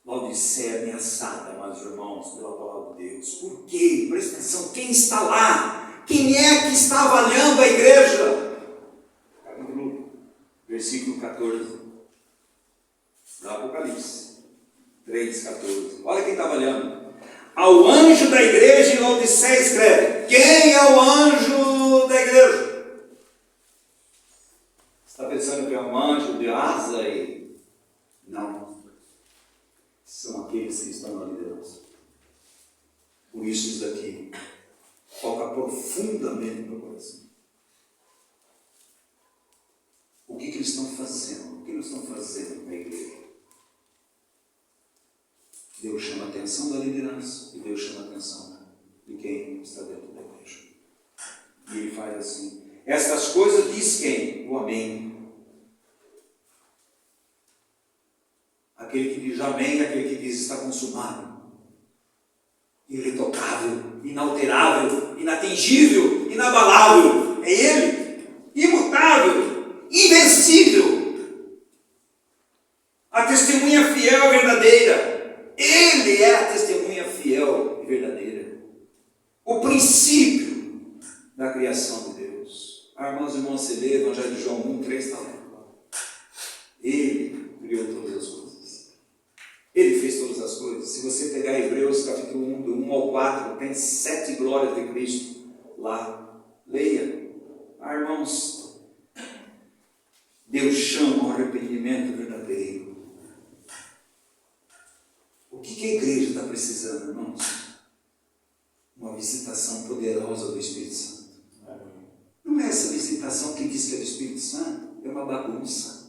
Laodiceia ameaçada, meus irmãos, pela palavra de Deus. Por quê? Presta atenção, quem está lá? Quem é que está avaliando a igreja? Capítulo, versículo 14 do Apocalipse 3,14. Olha quem está avaliando. Ao anjo da igreja em Laodiceia escreve. Quem é o anjo da igreja? Você está pensando que é um anjo de asa e... Não. São aqueles que estão na liderança. Por isso isso daqui toca profundamente no meu coração. O que eles estão fazendo? O que eles estão fazendo na igreja? Deus chama a atenção da liderança e Deus chama a atenção de quem está dentro da igreja. E ele faz assim. Estas coisas diz quem? O Amém. Aquele que diz amém, aquele que diz está consumado. Irretocável, inalterável, inatingível, inabalável. É Ele. Imutável, invencível. A testemunha fiel e verdadeira. Ele é a testemunha fiel e verdadeira. O princípio da criação de Deus. Irmãos e irmãos, você lê Evangelho de João 1, 3, está lá. Ele criou todas as coisas. Ele fez todas as coisas. Se você pegar Hebreus capítulo 1, do 1 ao 4, tem 7 glórias de Cristo lá. Leia. Irmãos, Deus chama ao arrependimento verdadeiro. O que a igreja está precisando, irmãos? Uma visitação poderosa do Espírito Santo. Não é essa visitação que diz que é do Espírito Santo, é uma bagunça.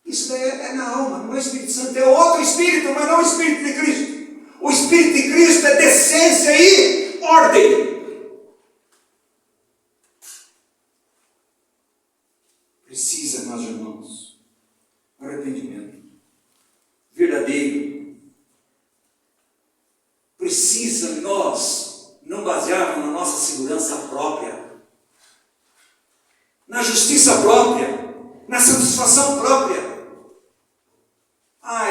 Isso daí é na alma, não é Espírito Santo, é outro Espírito, mas não o Espírito de Cristo. O Espírito de Cristo é decência e ordem. Precisa, meus irmãos, arrependimento verdadeiro. Precisa nós não basearmos na nossa segurança própria, na justiça própria, na satisfação própria.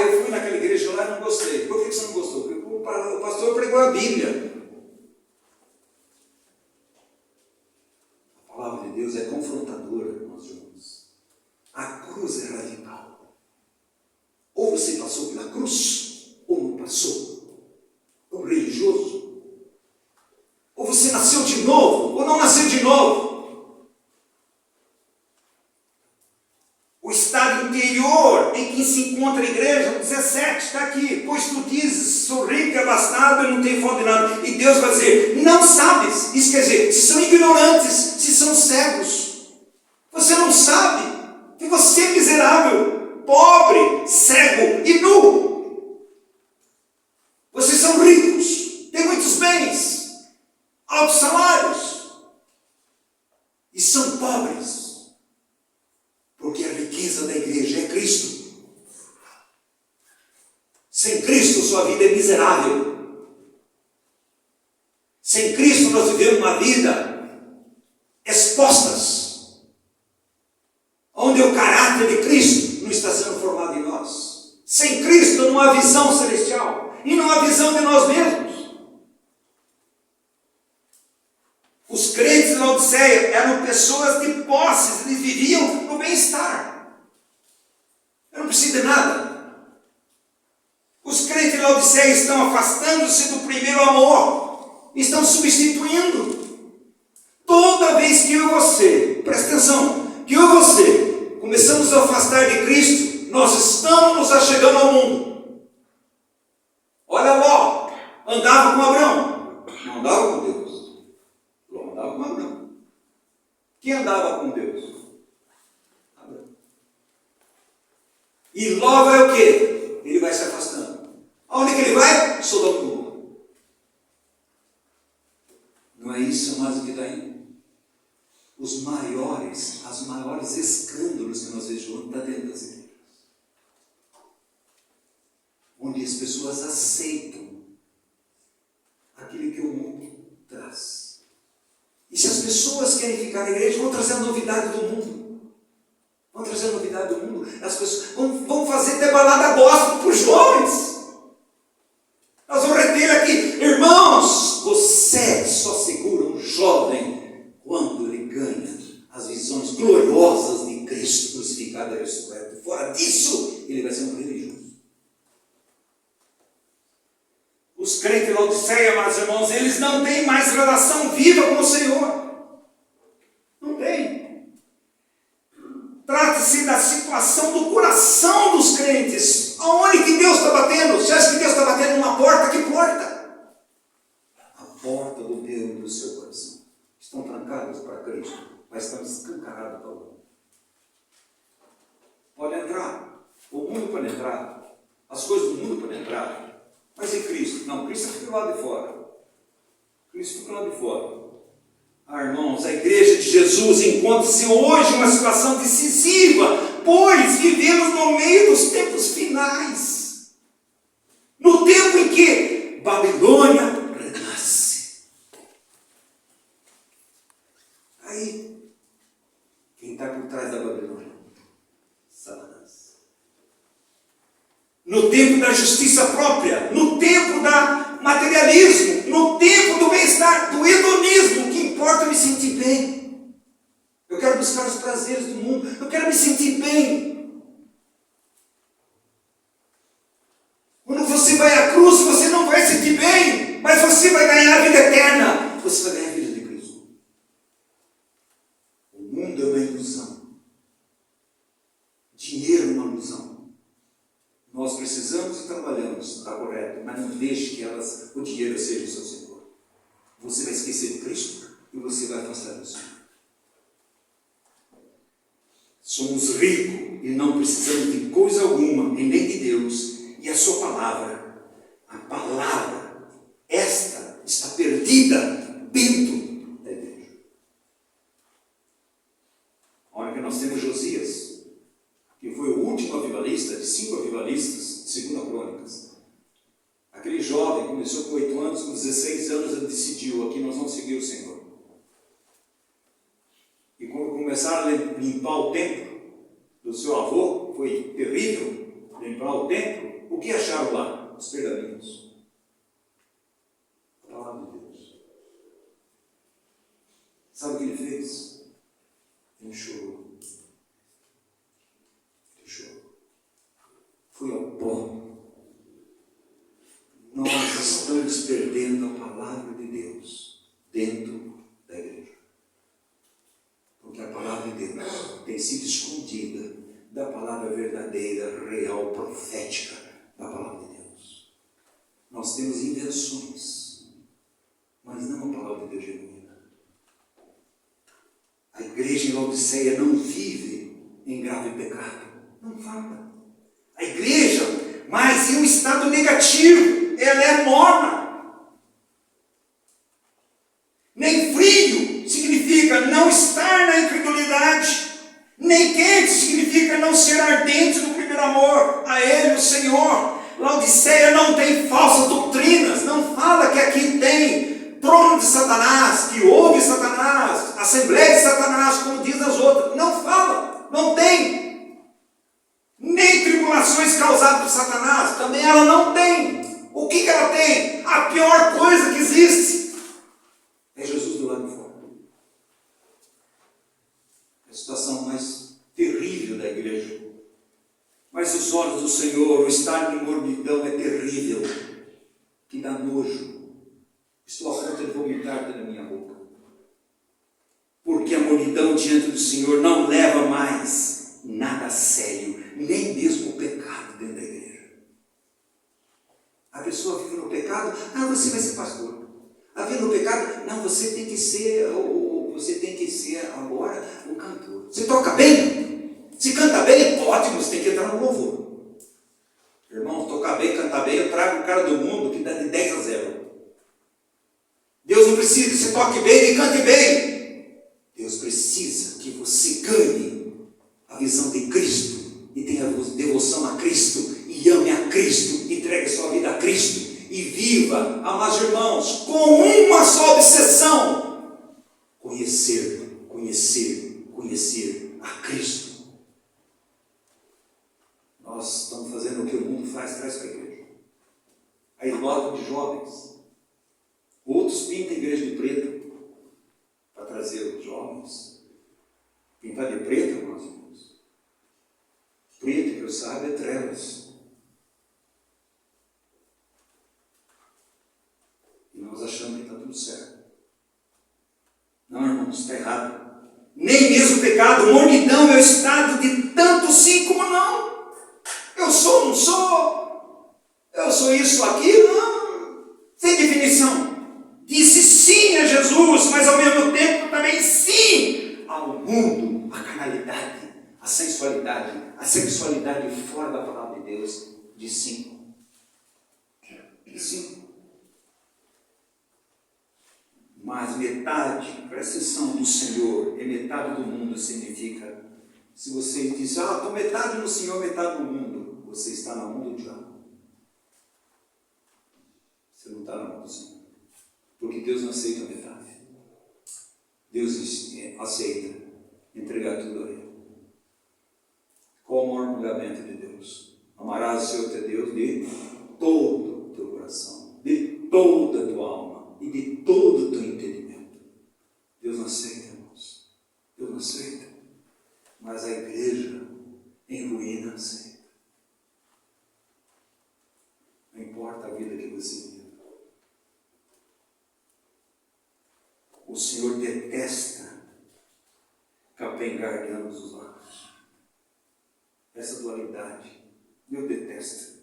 Eu fui naquela igreja lá e não gostei. Por que você não gostou? Porque o pastor pregou a Bíblia. A palavra de Deus é confrontadora, meus irmãos. A cruz é radical. Ou você passou pela cruz, ou não passou. É um religioso. Ou você nasceu de novo, ou não nasceu de novo. O estado interior em que se encontra a igreja, 17, está aqui. Pois tu dizes, sou rico, abastado e não tenho falta de nada. E Deus vai dizer, não sabes. Isso quer dizer, se são ignorantes, se são cegos. Você não sabe que você é miserável, pobre, cego e nu. Vocês são ricos, têm muitos bens, altos salários. E são pobres. Porque a riqueza da igreja é Cristo. Sem Cristo, sua vida é miserável. Sem Cristo, nós vivemos uma vida expostas, onde o caráter de Cristo não está sendo formado em nós. Sem Cristo, não há visão celestial e não há visão de nós mesmos. Os crentes de Laodiceia eram pessoas de posses, eles viviam no bem-estar. Eu não preciso de nada. Os crentes de Laodiceia estão afastando-se do primeiro amor, estão substituindo. Toda vez que eu e você, presta atenção, que eu e você começamos a afastar de Cristo, nós estamos nos achegando ao mundo. Olha Ló, andava com Abraão, não andava com Deus. Ló andava com Abraão. Quem andava com Deus? Abraão. E Ló vai o quê? Ele vai se afastando. Aonde que ele vai? Sodoma e Gomorra. Não é isso mais o que está indo? Os maiores escândalos que nós vejamos está dentro das igrejas. Onde as pessoas aceitam aquilo que o mundo traz. E se as pessoas querem ficar na igreja, vão trazer a novidade do mundo. Vamos trazer novidade do mundo. As pessoas vão fazer até balada gospel para os jovens. Nós vamos reter aqui, irmãos, você só segura um jovem quando ele ganha as visões gloriosas de Cristo crucificado e ressurreto. Fora disso, ele vai ser um religioso. Os crentes de Laodiceia, amados irmãos, eles não têm mais relação viva com o Senhor. Não tem. Trata-se da situação do coração dos crentes. Aonde que Deus está batendo? Você acha que Deus está batendo numa porta? Que porta? A porta do teu e do seu coração. Estão trancadas para Cristo, mas estão escancaradas para o mundo. Pode entrar. O mundo pode entrar. As coisas do mundo podem entrar. Mas e Cristo? Não, Cristo fica lá de fora. Cristo fica lá de fora. Irmãos, a igreja de Jesus encontra-se hoje em uma situação decisiva, pois vivemos no meio dos tempos finais. No tempo em que Babilônia renasce. Aí, quem está por trás da Babilônia? Satanás. No tempo da justiça própria, no tempo do materialismo, no tempo do bem-estar, do hedonismo, o que importa é me sentir bem. Eu quero buscar os prazeres do mundo, eu quero me sentir bem. Quando você vai à cruz, você não vai sentir bem, mas você vai ganhar a vida eterna. Você vai ganhar a vida de Cristo. O mundo é uma ilusão. Dinheiro é uma ilusão. Nós precisamos e trabalhamos, está correto, mas não deixe que o dinheiro seja o seu Senhor. Você vai esquecer de Cristo e você vai afastar do Senhor. Somos ricos e não precisamos de coisa alguma, e nem de Deus e a sua palavra. A palavra, esta está perdida dentro da igreja. A hora que nós temos Josias, que foi o último avivalista, de 5 avivalistas, de 2 Crônicas. Aquele jovem começou com 8 anos, com 16 anos ele decidiu, aqui nós vamos seguir o Senhor. E quando começaram a limpar o templo do seu avô, foi terrível limpar o templo, o que acharam lá? Os pergaminhos. A palavra de Deus. Sabe o que ele fez? Ele chorou. Foi ao pó. Nós estamos perdendo a palavra de Deus dentro da igreja. Porque a palavra de Deus tem sido escondida da palavra verdadeira, real, profética da palavra de Deus. Nós temos invenções, mas não a palavra de Deus genuína. A igreja em Laodiceia não vive em grave pecado. Não fala. A igreja, mas em um estado negativo, ela é morna. Nem frio significa não estar na incredulidade, nem quente significa não ser ardente no primeiro amor a Ele, o Senhor. Laodiceia não tem falsas doutrinas, não fala que aqui tem trono de Satanás, que ouve Satanás, assembleia de Satanás, como diz as outras. Não fala, não tem. Nem tribulações causadas por Satanás, também ela não tem. O que ela tem? A pior coisa que existe é Jesus do lado de fora. É a situação mais terrível da igreja. Mas os olhos do Senhor, o estado de morbidão é terrível, que dá nojo. Estou a ponto de vomitar da minha boca. Porque a morbidão diante do Senhor não leva mais nada a sério, nem mesmo o pecado dentro da igreja. A pessoa vive no pecado, você vai ser pastor. A vive no pecado, você tem que ser agora um cantor. Você toca bem? Se canta bem, ótimo, você tem que entrar no louvor. Irmão, tocar bem, cantar bem, eu trago o cara do mundo que dá de 10 a 0. Deus não precisa que você toque bem e cante bem. Deus precisa que você ganhe a visão de Cristo e tenha devoção a Cristo e ame a Cristo, entregue sua vida a Cristo e viva, amados irmãos, com uma só obsessão: conhecer a Cristo. Aí lotam de jovens. Outros pintam a igreja de preto para trazer os jovens. Pintar de preto, irmãos e irmãos. Preto, que eu saiba, é trevas. E nós achamos que está tudo certo. Não, irmãos, está errado. Nem mesmo o pecado, mornidão é o estado de tanto sim como não. Eu sou, não sou. Eu sou isso, aquilo, não. Sem definição. Disse sim a Jesus, mas ao mesmo tempo também sim ao mundo, à carnalidade, à sensualidade, a sexualidade fora da palavra de Deus. De sim. De sim. Mas metade, presta atenção, do Senhor e metade do mundo significa, se você diz, estou metade no Senhor, metade no mundo, você está na mão do diabo. Você não está na mão do Senhor. Porque Deus não aceita metade. Deus aceita entregar tudo a Ele. Qual o maior mandamento de Deus? Amarás o Senhor teu Deus de todo o teu coração, de toda a tua alma e de todo o teu entendimento. Deus não aceita, irmãos. Deus não aceita. Mas a igreja em ruína aceita. Não importa a vida que você vive. O Senhor detesta capengar de ambos os lados. Essa dualidade. Deus detesta.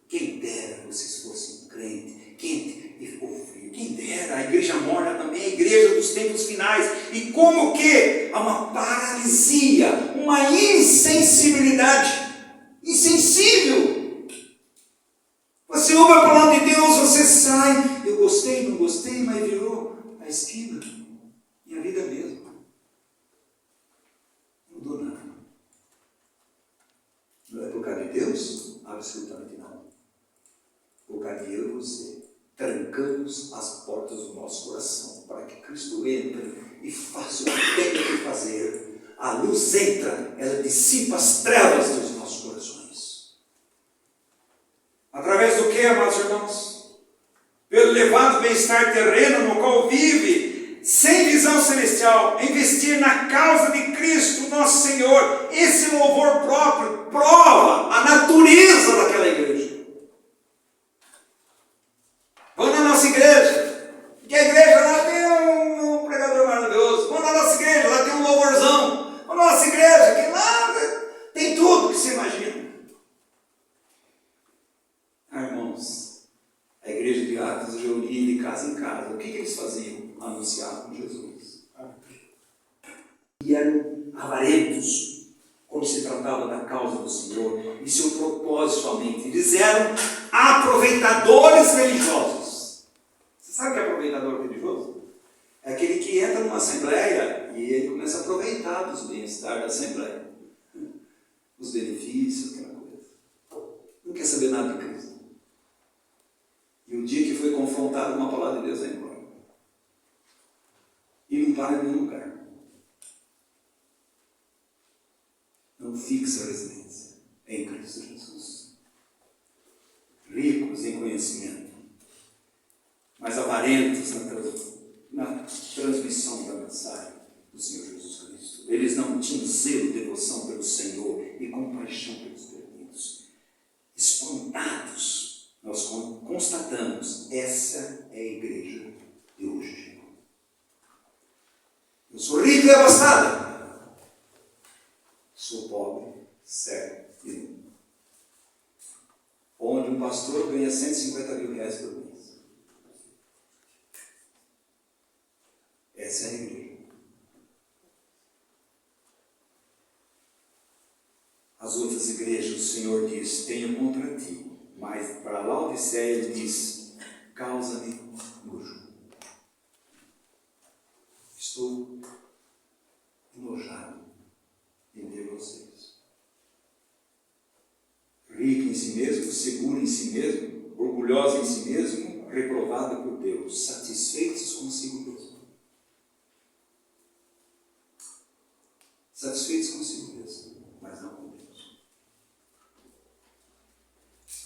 Quem dera vocês fossem crentes. Quem dera, a igreja morna também é a igreja dos tempos finais. E como que há uma paralisia, uma insensibilidade. Insensível. Você ouve a palavra de Deus, você sai. Eu gostei, não gostei, mas virou a esquina. Minha vida mesmo. Não mudou nada. Não é por causa de Deus? Absolutamente não. Por causa de eu e você. Trancamos as portas do nosso coração para que Cristo entre e faça o que tem que fazer. A luz entra, ela dissipa as trevas dos nossos corações. Através do que, amados irmãos? Pelo elevado bem-estar terreno no qual vive, sem visão celestial, investir na causa de Cristo, nosso Senhor. Esse louvor próprio prova a natureza daquela igreja. Vamos na nossa igreja, que a igreja lá tem um pregador maravilhoso. Vamos na nossa igreja, lá tem um louvorzão. Vamos na nossa igreja, que lá tem tudo que você imagina. Irmãos, a igreja de Atos reunia de casa em casa. O que eles faziam? Anunciavam Jesus. E eram avarentos quando se tratava da causa do Senhor e seu propósito somente. Eles eram aproveitadores religiosos. Você sabe o que é aproveitador religioso? É aquele que entra numa assembleia e ele começa a aproveitar dos bem-estar da assembleia. Os benefícios, aquela coisa. Não quer saber nada de Cristo. E o dia que foi confrontado com a palavra de Deus, vai embora. E não para em nenhum lugar. Não fixa a residência em Cristo Jesus. Ricos em conhecimento, mas avarentos na transmissão da mensagem do Senhor Jesus Cristo. Eles não tinham zelo, devoção pelo Senhor e compaixão pelos perdidos. Espantados, nós constatamos, essa é a igreja de hoje. Eu sou rico e abastado. Sou pobre, cego e nu. Onde um pastor ganha 150 mil reais por mês. Essa é a igreja. As outras igrejas, o Senhor diz, tenho contra ti. Mas para Laodiceia ele diz, causa-me nojo. Estou enojado em ver vocês. Rico em si mesmo, seguro em si mesmo, orgulhoso em si mesmo, reprovado por Deus, satisfeitos consigo mesmo. Satisfeitos consigo mesmo, mas não com Deus.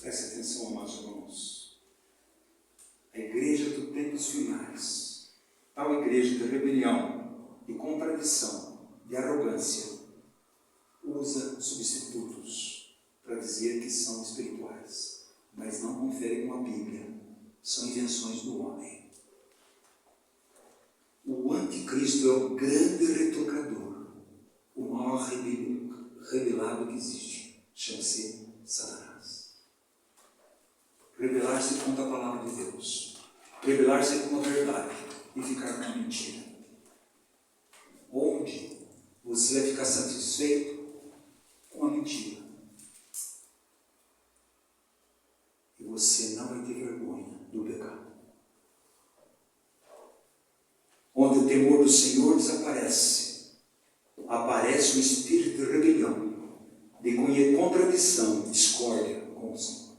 Preste atenção, amados irmãos. pontos finais. Tal igreja de rebelião, de contradição, de arrogância, usa substitutos para dizer que são espirituais, mas não conferem com a Bíblia. São invenções do homem. O anticristo é o grande retocador, o maior rebelado que existe. Chama-se Satanás. Rebelar-se contra a palavra de Deus. Rebelar-se com a verdade e ficar com a mentira. Onde você vai ficar satisfeito com a mentira. E você não vai ter vergonha do pecado. Onde o temor do Senhor desaparece, aparece um espírito de rebelião, de contradição, discórdia com o Senhor.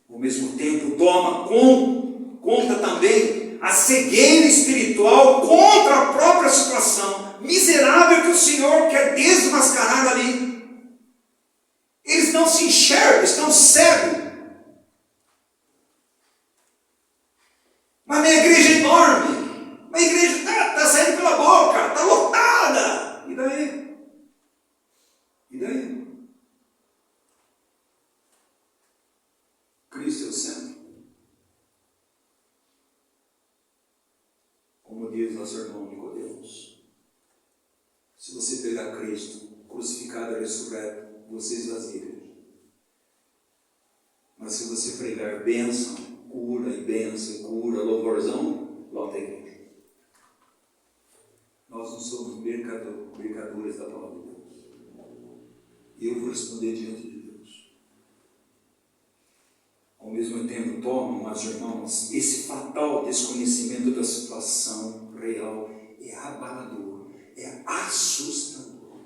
Ao mesmo tempo, toma conta também a cegueira espiritual contra a própria situação miserável que o Senhor quer desmascarar ali. Eles não se enxergam, estão cegos. Mas minha igreja é enorme. Minha igreja está saindo pela boca, está lotada. E daí? E daí? Cristo é o centro. Como diz nosso irmão Nicodemos, se você pegar Cristo crucificado e ressurreto, você esvazia a igreja. Mas se você pregar bênção, cura e bênção e cura, louvorzão, lota a igreja. Nós não somos mercadores da palavra de Deus. E eu vou responder diante de Deus. Ao mesmo tempo, tomam, mas irmãos, esse fatal desconhecimento da situação real é abalador, é assustador.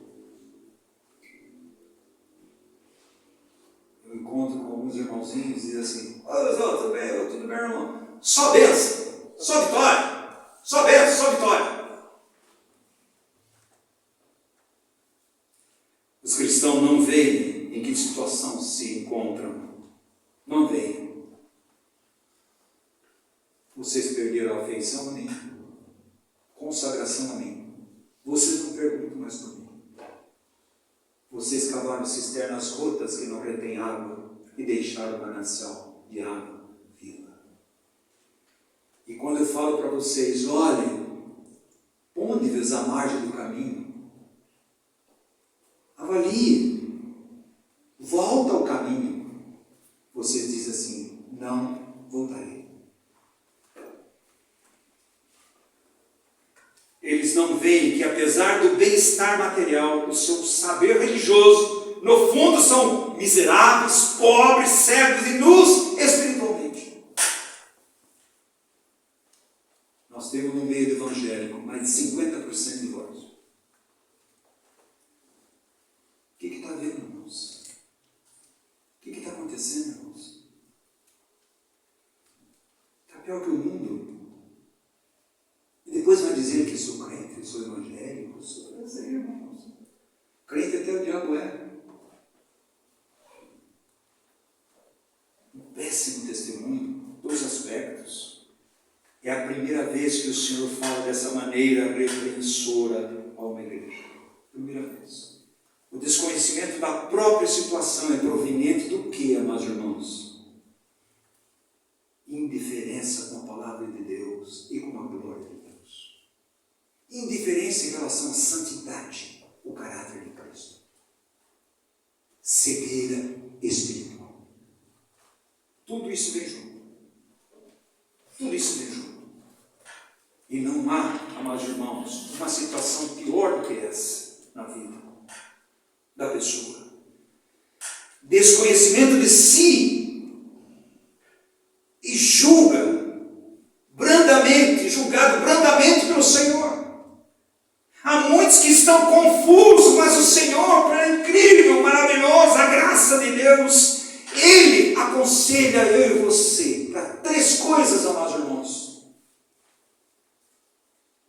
Eu encontro com alguns irmãozinhos e dizem assim: tudo bem, irmão? Só bênção, só vitória, só bênção, só vitória. Os cristãos não veem em que situação se encontram. Não veem. Vocês perderam a afeição a mim, consagração a mim. Vocês não perguntam mais por mim. Vocês cavaram cisternas rotas que não retêm água e deixaram o manancial de água viva. E quando eu falo para vocês, olhem, ponde-vos à margem do caminho, avalie, volta ao caminho. Vocês dizem assim: não voltarei. Eles não veem que, apesar do bem-estar material, o seu saber religioso, no fundo são miseráveis, pobres, cegos e nus espiritualmente. Nós temos no meio do evangélico mais de 50% de divórcio. O que está vendo, irmãos? O que está acontecendo, irmãos? Está pior que o mundo. E depois vai dizer que sou crente, sou evangélico, sou irmãos. Crente até o diabo é. Um péssimo testemunho, 2 aspectos. É a primeira vez que o Senhor fala dessa maneira repreensora a uma igreja. Primeira vez. O desconhecimento da própria situação é proveniente do que, amados irmãos? Indiferença com a palavra de Deus e com a glória de Deus. Indiferença em relação à santidade, o caráter de Cristo. Cegueira espiritual. Tudo isso vem junto. Tudo isso vem junto. E não há, amados irmãos, uma situação pior do que essa na vida da pessoa. Desconhecimento de si e julgado brandamente pelo Senhor. Há muitos que estão confusos, mas o Senhor, pela incrível, maravilhosa graça de Deus, Ele aconselha eu e você para 3 coisas, amados irmãos.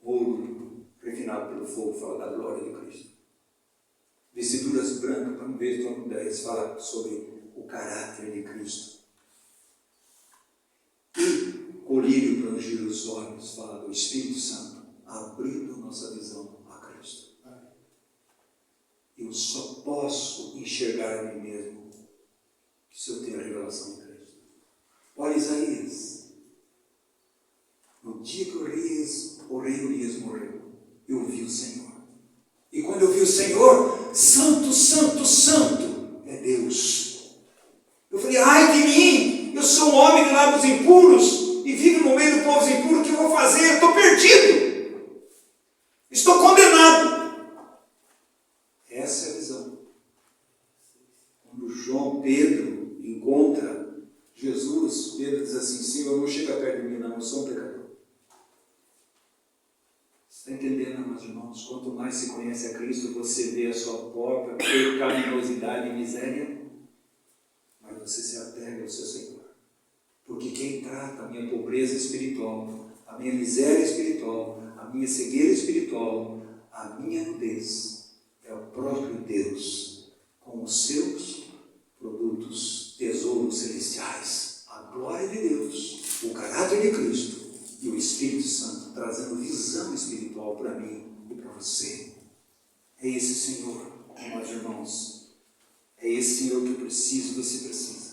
Ouro refinado pelo fogo fala da glória de Cristo. Vestiduras brancas, para não ver todo 10, fala sobre o caráter de Cristo. E colírio para ungir os olhos, fala do Espírito Santo, abrindo nossa visão a Cristo. Eu só posso enxergar a mim mesmo se eu tenho a revelação de Cristo. Olha Isaías. No dia que o rei Urias morreu, eu vi o Senhor. E quando eu vi o Senhor, santo, santo, santo é Deus. Eu falei, ai de mim, eu sou um homem de lábios impuros e vivo no meio do povo impuro, o que eu vou fazer? Eu estou perdido. Estou condenado. Essa é a visão. Quando João Pedro encontra Jesus, Pedro diz assim, Senhor, não chega perto de mim não, eu sou um pecador. Você está entendendo, meus irmãos? Quanto mais se conhece a Cristo, você vê a sua própria pecaminosidade e miséria, mas você se apega ao seu Senhor. Porque quem trata a minha pobreza espiritual, a minha miséria espiritual, a minha cegueira espiritual, a minha nudez, é o próprio Deus, com os seus produtos, tesouros celestiais, a glória de Deus, o caráter de Cristo e o Espírito Santo, trazendo visão espiritual para mim e para você. É esse Senhor, meus irmãos, é esse Senhor que eu preciso, você precisa.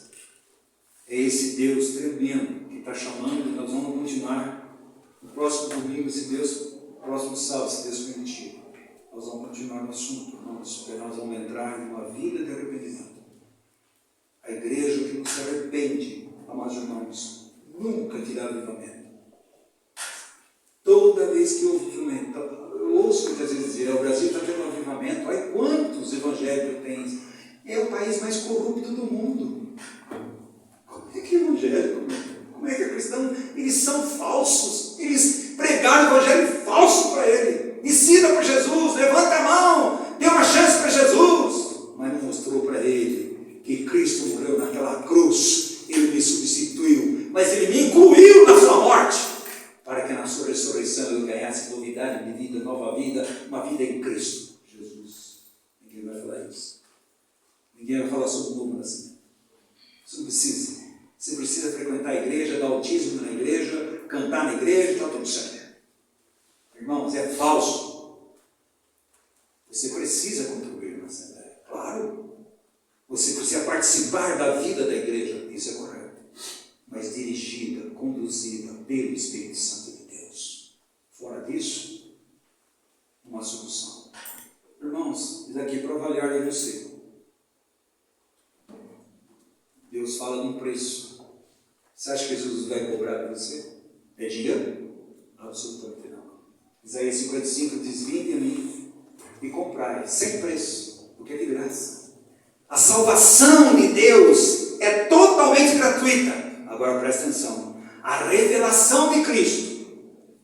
É esse Deus tremendo que está chamando, e nós vamos continuar no próximo domingo, se Deus, próximo sábado, se Deus permitir. Nós vamos continuar no assunto, porque nós vamos entrar em uma vida de arrependimento. A igreja que não se arrepende, amados irmãos, nunca terá avivamento. Toda vez que houve avivamento, eu ouço muitas vezes dizer, o Brasil está tendo um avivamento, olha quantos evangélicos tem. É o país mais corrupto do mundo. Como é que é evangélico? Como é que é cristão? Eles são falsos. Eles pregaram o evangelho falso para ele. Ensina para Jesus, levanta a mão, dê uma chance para Jesus. Mas não mostrou para ele que Cristo morreu naquela cruz. Ele me substituiu, mas ele me incluiu na sua morte, para que na sua ressurreição eu ganhasse novidade de vida, nova vida, uma vida em Cristo Jesus. Ninguém vai falar isso. Ninguém vai falar sobre o novo nascimento. Você não precisa. Você precisa frequentar a igreja, dar autismo na igreja, cantar na igreja, está tudo certo. Irmãos, é falso. Você precisa contribuir na Assembleia, claro. Você precisa participar da vida da igreja, isso é correto. Mas dirigida, conduzida pelo Espírito Santo de Deus. Fora disso, uma solução. Irmãos, isso aqui é para avaliar em você. Deus fala de um preço. Você acha que Jesus vai cobrar de você? É dinheiro? Absolutamente não. Isaías 55 diz, vinde a mim e comprai, sem preço, porque é de graça. A salvação de Deus é totalmente gratuita. Agora presta atenção. A revelação de Cristo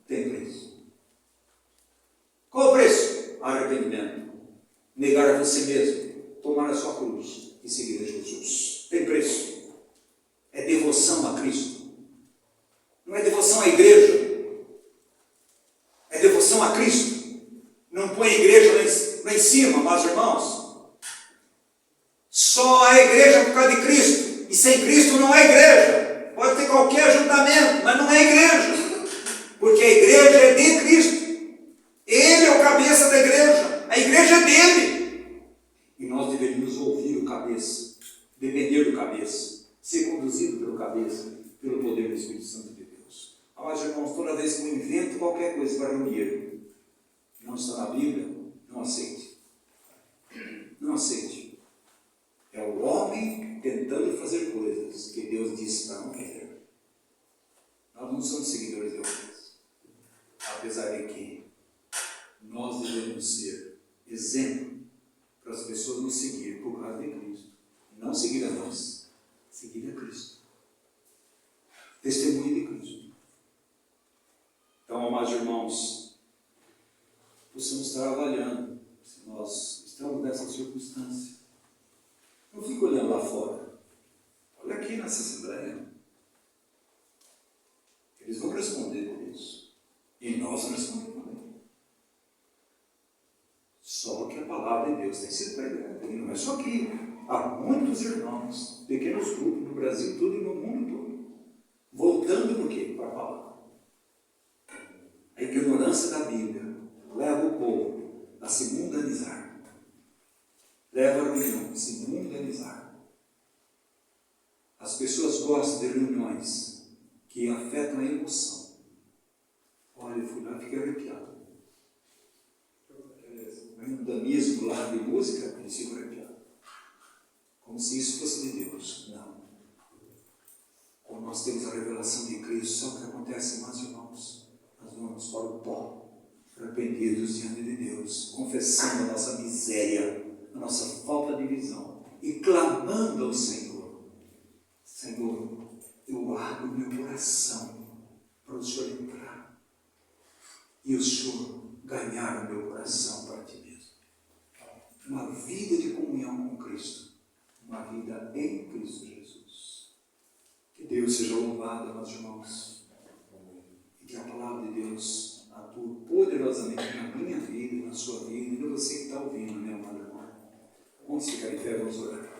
tem preço. Qual o preço? Arrependimento. Negar a você mesmo. Tomar a sua cruz e seguir a Jesus. Tem preço. É devoção a Cristo. Não é devoção à igreja. É devoção a Cristo. Não põe a igreja lá em cima, amados irmãos. Só a igreja por causa de Cristo. E sem Cristo não é igreja. Pode ter qualquer ajuntamento, mas não é igreja. Porque a igreja é de Cristo. Ele é o cabeça da igreja. A igreja é dele. E nós deveríamos ouvir o cabeça. Depender do cabeça. Ser conduzido pelo cabeça. Pelo poder do Espírito Santo de Deus. Mas, irmãos, toda vez que eu invento qualquer coisa para reunir, não está na Bíblia, não aceite. Não aceite. É o homem tentando fazer coisas que Deus disse para não fazer. Nós não somos seguidores de Deus. Apesar de que nós devemos ser exemplo para as pessoas nos seguir por causa de Cristo. Não seguir a nós, seguir a Cristo. Testemunho de Cristo. Então, amados irmãos, possamos estar avaliando se nós estamos nessa circunstância. Não fico olhando lá fora. Olha aqui nessa Assembleia. Eles vão responder por isso. E nós vamos responder também. Só que a palavra de Deus tem sido pregada. E não é só aqui. Há muitos irmãos, pequenos grupos no Brasil todo e no mundo todo. Voltando por quê? para falar. A ignorância da Bíblia leva o povo a se mundanizar. Leva a reunião a se mundanizar. As pessoas gostam de reuniões que afetam a emoção. Olha, eu fui lá e fiquei arrepiado. O mundanismo lá de música, eu fico arrepiado. Como se isso fosse de Deus. Não. Quando nós temos a revelação de Cristo, sabe o que acontece, meus irmãos? Nós vamos para o pó, arrependidos diante de Deus, confessando a nossa miséria, a nossa falta de visão e clamando ao Senhor: Senhor, eu abro meu coração para o Senhor entrar e o Senhor ganhar o meu coração para ti mesmo. Uma vida de comunhão com Cristo, uma vida em Cristo Jesus. Que Deus seja louvado, meus irmãos, e que a palavra de Deus atue poderosamente na minha vida, na sua vida, e você que está ouvindo, meu amado irmão. Vamos ficar em pé, vamos orar.